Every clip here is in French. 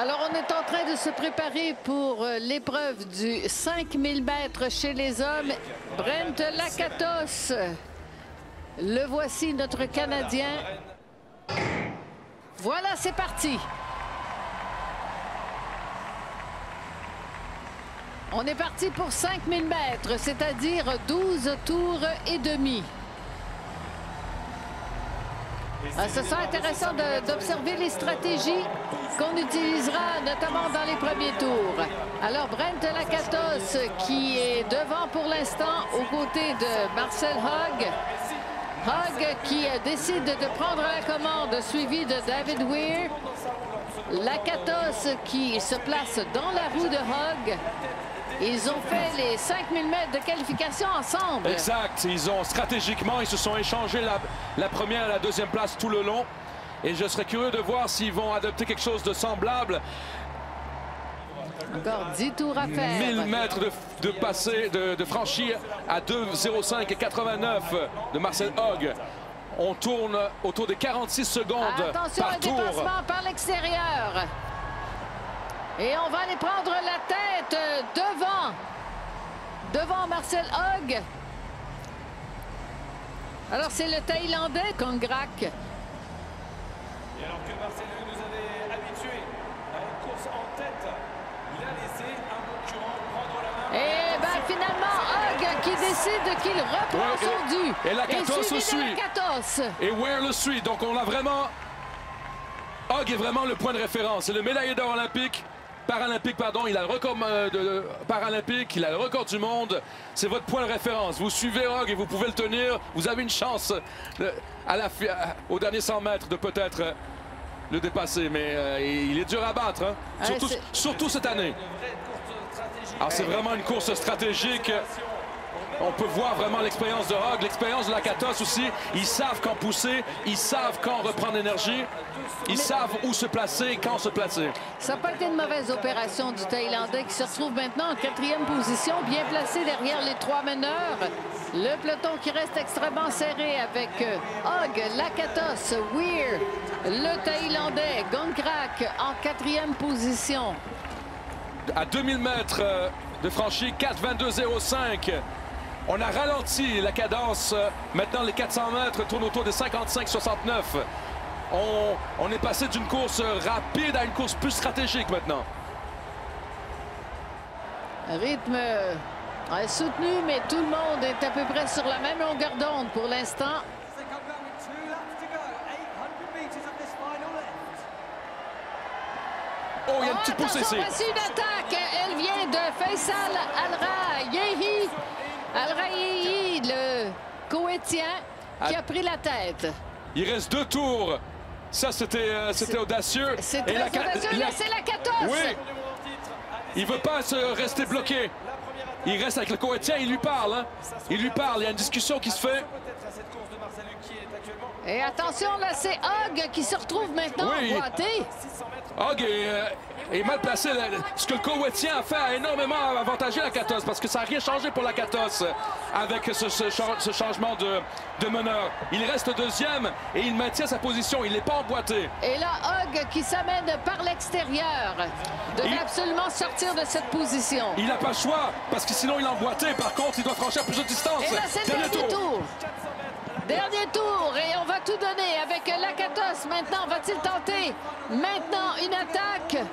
Alors, on est en train de se préparer pour l'épreuve du 5000 mètres chez les hommes. Brent Lakatos, le voici, notre Canadien. Voilà, c'est parti. On est parti pour 5000 mètres, c'est-à-dire 12 tours et demi. Ce sera intéressant d'observer les stratégies qu'on utilisera notamment dans les premiers tours. Alors, Brent Lakatos qui est devant pour l'instant aux côtés de Marcel Hogg. Hogg qui décide de prendre la commande, suivi de David Weir. Lakatos qui se place dans la roue de Hogg. Ils ont fait les 5000 mètres de qualification ensemble. Exact. Stratégiquement, ils se sont échangés la première et la deuxième place tout le long. Et je serais curieux de voir s'ils vont adopter quelque chose de semblable. Encore 10 tours à faire. 1000 mètres de franchir à 2,05 et 89 de Marcel Hogg. On tourne autour des 46 secondes attention, par un tour. dépassement par l'extérieur. Et on va aller prendre la tête devant Marcel Hogg. Alors, c'est le Thaïlandais, Kongrak. Et alors que Marcel nous avait habitués à une course en tête, il a laissé un concurrent prendre la main. Et bien, finalement, Hogg qui décide qu'il reprend son dû. Et Lakatos le suit. Lakatos. Et Weir le suit. Donc, on a vraiment... Hogg est vraiment le point de référence. C'est le médaillé d'or olympique. Paralympique, pardon, il a le record paralympique, il a le record du monde. C'est votre point de référence. Vous suivez Hogg et vous pouvez le tenir. Vous avez une chance au dernier 100 mètres de peut-être le dépasser. Mais il est dur à battre, hein. Surtout cette année. Alors c'est vraiment une course stratégique. On peut voir vraiment l'expérience de Hogg, l'expérience de Lakatos aussi. Ils savent quand pousser, ils savent quand reprendre l'énergie. Ils savent où se placer, quand se placer. Ça n'a pas été une mauvaise opération du Thaïlandais qui se retrouve maintenant en 4e position, bien placé derrière les 3 meneurs. Le peloton qui reste extrêmement serré avec Hogg, Lakatos, Weir, le Thaïlandais, Gongrak en 4e position. À 2000 mètres de franchi, 4,22,05. On a ralenti la cadence. Maintenant, les 400 mètres tournent autour des 55,69. On est passé d'une course rapide à une course plus stratégique maintenant. Rythme soutenu, mais tout le monde est à peu près sur la même longueur d'onde pour l'instant. Oh, il y a une petite pousse ici. Voici une attaque. Elle vient de Faisal Al-Rayahi. Al-Rayahi, le Koweïtien, qui a pris la tête. Il reste 2 tours. Ça, c'était audacieux. C'est très audacieux. C'est Lakatos. Oui. Il ne veut pas rester bloqué. Il reste avec le Koweïtien. Il lui parle. Hein. Il lui parle. Il y a une discussion qui se fait. Et attention, là, c'est Hogg qui se retrouve maintenant emboîté. Hogg est mal placé. Ce que le Koweïtien a fait a énormément avantagé Lakatos parce que ça n'a rien changé pour Lakatos avec ce changement de meneur. Il reste deuxième et il maintient sa position. Il n'est pas emboîté. Et là, Hogg qui s'amène par l'extérieur. Devait absolument sortir de cette position. Il n'a pas le choix parce que sinon il est emboîté. Par contre, il doit franchir plus de distance. Et là, c'est le dernier tour. Dernier tour et on va tout donner avec Lakatos. Maintenant, va-t-il tenter maintenant une attaque?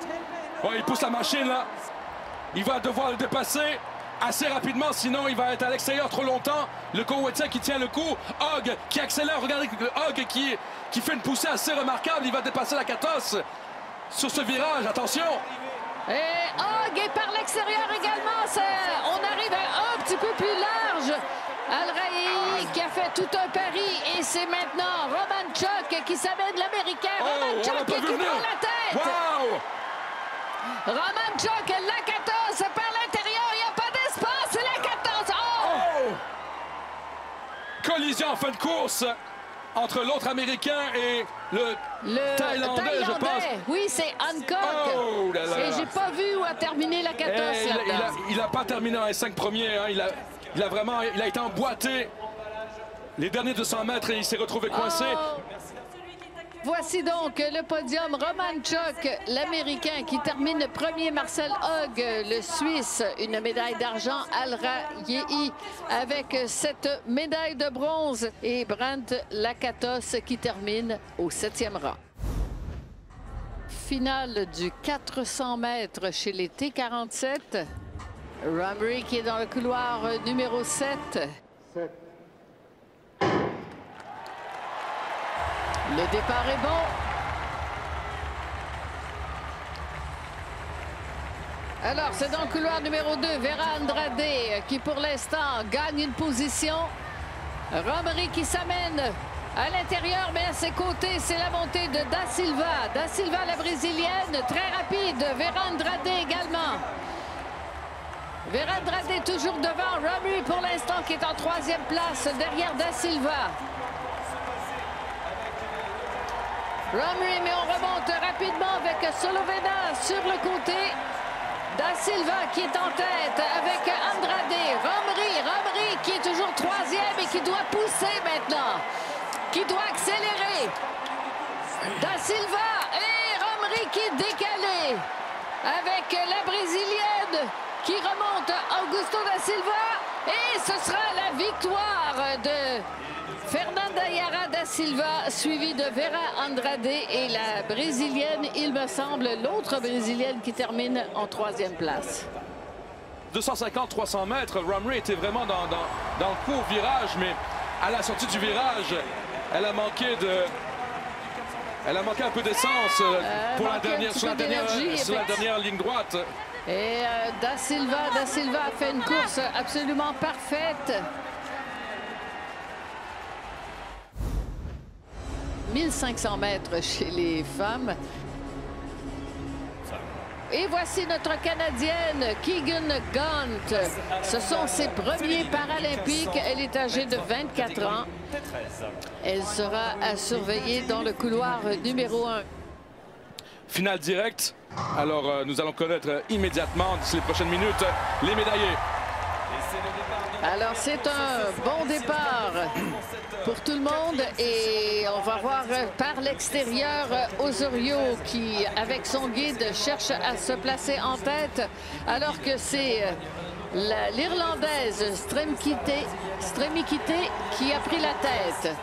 Bon, il pousse la machine là. Il va devoir le dépasser assez rapidement, sinon il va être à l'extérieur trop longtemps. Le Koweïtien qui tient le coup. Hogg qui accélère. Regardez Hogg qui fait une poussée assez remarquable. Il va dépasser Lakatos sur ce virage. Attention. Et Hogg est par l'extérieur également. On arrive un petit peu plus large. Al-Rayahi qui a fait tout un pari et c'est maintenant Roman Chok qui s'amène l'Américain. Roman Chok qui prend la tête. Wow! Roman Chok, Lakatos par l'intérieur. Il n'y a pas d'espace. C'est Lakatos. Oh! Collision en fin de course entre l'autre Américain et le Thaïlandais, je pense. Oui, c'est Hancock. Oh, là, là. Et j'ai pas vu où a terminé Lakatos. Il n'a pas terminé dans les 5 premiers. Hein. Il a été emboîté. Les derniers 200 mètres et il s'est retrouvé coincé. voici donc le podium. Roman Čok, l'Américain, qui termine premier. Marcel Hogg, le Suisse, une médaille d'argent. Al-Rayei avec cette médaille de bronze. Et Brent Lakatos qui termine au 7e rang. Finale du 400 mètres chez les T47. Rumry qui est dans le couloir numéro 7. Le départ est bon. Alors, c'est dans le couloir numéro 2, Vera Andrade qui, pour l'instant, gagne une position. Rumry qui s'amène à l'intérieur, mais à ses côtés, c'est la montée de Da Silva. Da Silva, la brésilienne, très rapide. Vera Andrade également. Vera Andrade toujours devant. Rumry, pour l'instant, qui est en 3e place, derrière Da Silva. Rumry, mais on remonte rapidement avec Solovena sur le côté. Da Silva qui est en tête avec Andrade. Rumry qui est toujours 3e et qui doit pousser maintenant. Qui doit accélérer. Da Silva et Rumry qui est décalé. Avec la brésilienne qui remonte Augusto Da Silva. Et ce sera la victoire de Fernanda Yara Da Silva, suivie de Vera Andrade et la brésilienne, il me semble, l'autre brésilienne qui termine en 3e place. 250-300 mètres, Rumry était vraiment dans le court virage, mais à la sortie du virage, elle a manqué un peu d'essence pour sur la dernière ligne droite. Et Da Silva a fait une course absolument parfaite. 1500 mètres chez les femmes. Et voici notre Canadienne, Keegan Gaunt. Ce sont ses premiers Paralympiques. Elle est âgée de 24 ans. Elle sera à surveiller dans le couloir numéro 1. Finale directe. Alors, nous allons connaître immédiatement, d'ici les prochaines minutes, les médaillés. Alors, c'est un bon départ pour tout le monde. Et on va voir par l'extérieur Osorio qui, avec son guide, cherche à se placer en tête. Alors que c'est l'Irlandaise Stremikite qui a pris la tête.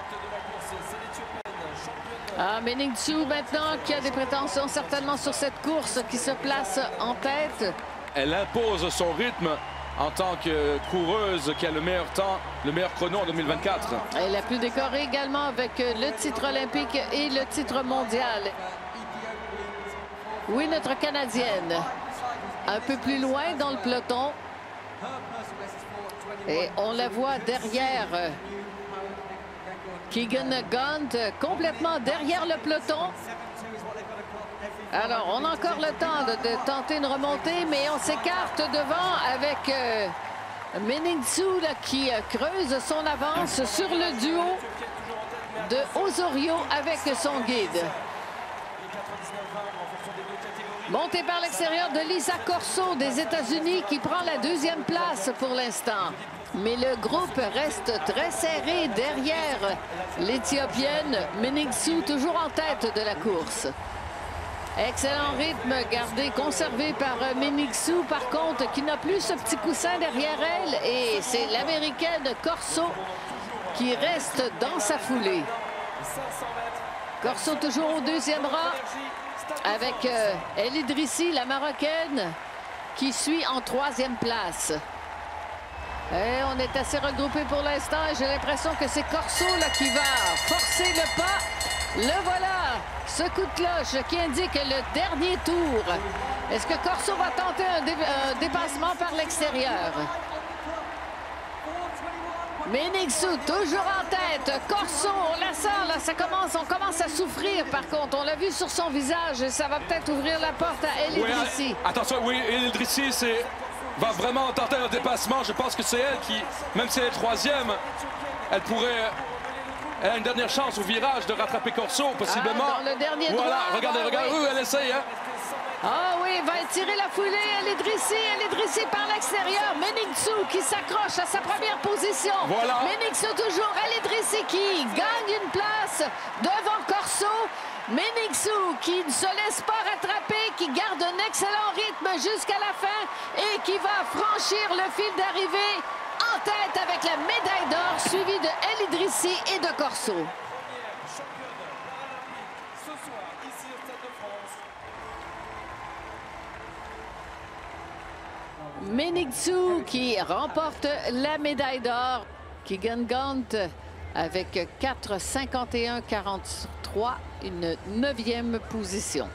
Meningsu maintenant qui a des prétentions certainement sur cette course qui se place en tête. Elle impose son rythme en tant que coureuse qui a le meilleur temps, le meilleur chrono en 2024. Elle a pu décorer également avec le titre olympique et le titre mondial. Oui, notre Canadienne. Un peu plus loin dans le peloton. Et on la voit derrière Keegan Gaunt, complètement derrière le peloton. Alors, on a encore le temps de tenter une remontée, mais on s'écarte devant avec Meningsu qui creuse son avance sur le duo de Osorio avec son guide. Montée par l'extérieur de Lisa Corso des États-Unis qui prend la 2e place pour l'instant. Mais le groupe reste très serré derrière l'Éthiopienne Meningsu, toujours en tête de la course. Excellent rythme gardé, conservé par Meningsu, par contre, qui n'a plus ce petit coussin derrière elle. Et c'est l'Américaine Corso qui reste dans sa foulée. Corso toujours au 2e rang, avec El Idrissi, la Marocaine, qui suit en 3e place. Et on est assez regroupé pour l'instant. J'ai l'impression que c'est Corso là, qui va forcer le pas. Le voilà, ce coup de cloche qui indique le dernier tour. Est-ce que Corso va tenter un dépassement par l'extérieur? Meningsu toujours en tête. Corso, on la sent, là, on commence à souffrir par contre. On l'a vu sur son visage et ça va peut-être ouvrir la porte à El Idrissi. Oui, attention, oui, El Idrissi va vraiment tenter un dépassement. Je pense que c'est elle qui, même si elle est 3e, elle pourrait... Elle a une dernière chance au virage de rattraper Corso, possiblement. Dans le dernier voilà, droit. regardez, Oui. Elle essaye. Hein. Ah oui, va étirer la foulée. El Idrissi par l'extérieur. Meningsu qui s'accroche à sa première position. Voilà. Meningsu toujours. El Idrissi qui gagne une place devant Corso. Corso. Menixou qui ne se laisse pas rattraper, qui garde un excellent rythme jusqu'à la fin et qui va franchir le fil d'arrivée en tête avec la médaille d'or, suivi de El Idrissi et de Corso. Première championne paralympique ce soir ici au Stade de France. Menixou qui remporte la médaille d'or. Keegan Gant avec 4,51,43, une 9e position.